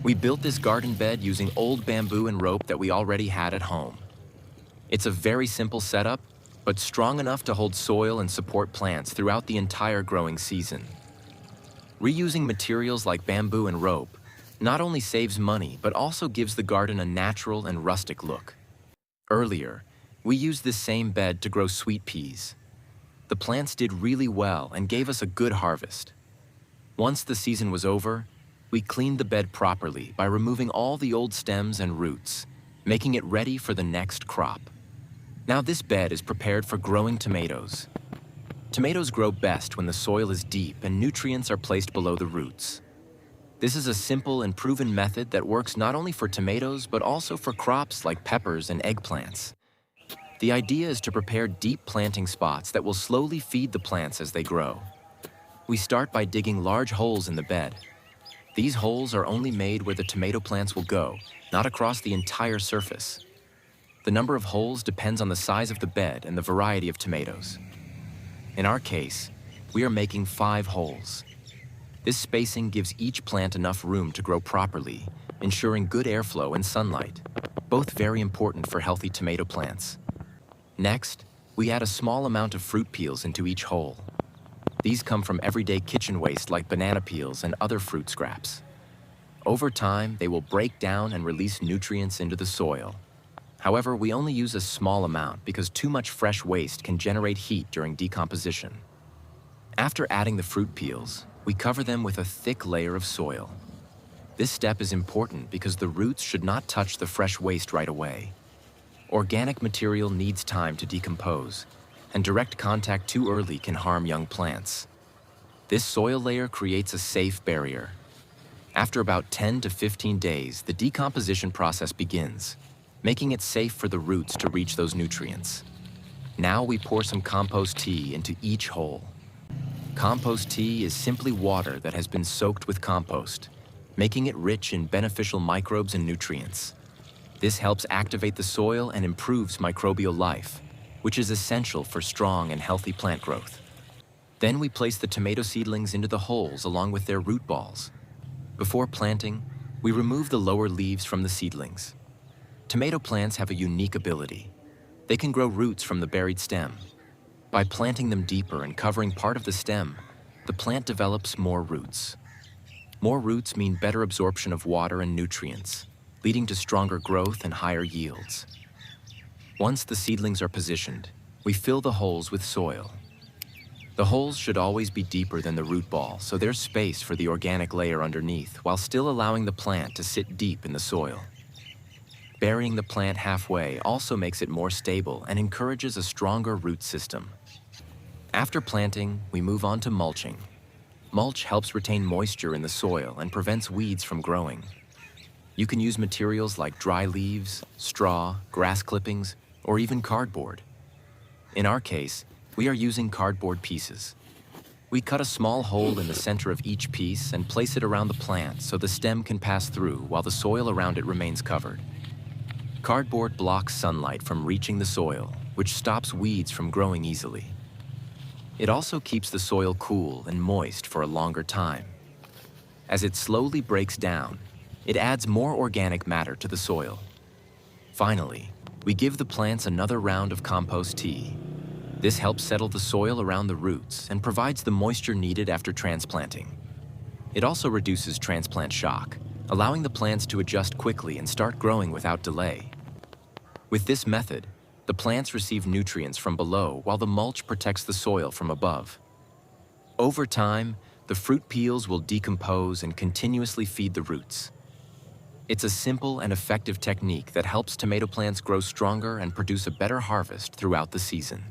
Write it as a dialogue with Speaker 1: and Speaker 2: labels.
Speaker 1: We built this garden bed using old bamboo and rope that we already had at home. It's a very simple setup, but strong enough to hold soil and support plants throughout the entire growing season. Reusing materials like bamboo and rope not only saves money, but also gives the garden a natural and rustic look. Earlier, we used this same bed to grow sweet peas. The plants did really well and gave us a good harvest. Once the season was over, we cleaned the bed properly by removing all the old stems and roots, making it ready for the next crop. Now this bed is prepared for growing tomatoes. Tomatoes grow best when the soil is deep and nutrients are placed below the roots. This is a simple and proven method that works not only for tomatoes, but also for crops like peppers and eggplants. The idea is to prepare deep planting spots that will slowly feed the plants as they grow. We start by digging large holes in the bed. These holes are only made where the tomato plants will go, not across the entire surface. The number of holes depends on the size of the bed and the variety of tomatoes. In our case, we are making 5 holes. This spacing gives each plant enough room to grow properly, ensuring good airflow and sunlight, both very important for healthy tomato plants. Next, we add a small amount of fruit peels into each hole. These come from everyday kitchen waste like banana peels and other fruit scraps. Over time, they will break down and release nutrients into the soil. However, we only use a small amount because too much fresh waste can generate heat during decomposition. After adding the fruit peels, we cover them with a thick layer of soil. This step is important because the roots should not touch the fresh waste right away. Organic material needs time to decompose, and direct contact too early can harm young plants. This soil layer creates a safe barrier. After about 10 to 15 days, the decomposition process begins, making it safe for the roots to reach those nutrients. Now we pour some compost tea into each hole. Compost tea is simply water that has been soaked with compost, making it rich in beneficial microbes and nutrients. This helps activate the soil and improves microbial life, which is essential for strong and healthy plant growth. Then we place the tomato seedlings into the holes along with their root balls. Before planting, we remove the lower leaves from the seedlings. Tomato plants have a unique ability. They can grow roots from the buried stem. By planting them deeper and covering part of the stem, the plant develops more roots. More roots mean better absorption of water and nutrients, leading to stronger growth and higher yields. Once the seedlings are positioned, we fill the holes with soil. The holes should always be deeper than the root ball, so there's space for the organic layer underneath while still allowing the plant to sit deep in the soil. Burying the plant halfway also makes it more stable and encourages a stronger root system. After planting, we move on to mulching. Mulch helps retain moisture in the soil and prevents weeds from growing. You can use materials like dry leaves, straw, grass clippings, or even cardboard. In our case, we are using cardboard pieces. We cut a small hole in the center of each piece and place it around the plant so the stem can pass through while the soil around it remains covered. Cardboard blocks sunlight from reaching the soil, which stops weeds from growing easily. It also keeps the soil cool and moist for a longer time. As it slowly breaks down, it adds more organic matter to the soil. Finally, we give the plants another round of compost tea. This helps settle the soil around the roots and provides the moisture needed after transplanting. It also reduces transplant shock, allowing the plants to adjust quickly and start growing without delay. With this method, the plants receive nutrients from below while the mulch protects the soil from above. Over time, the fruit peels will decompose and continuously feed the roots. It's a simple and effective technique that helps tomato plants grow stronger and produce a better harvest throughout the season.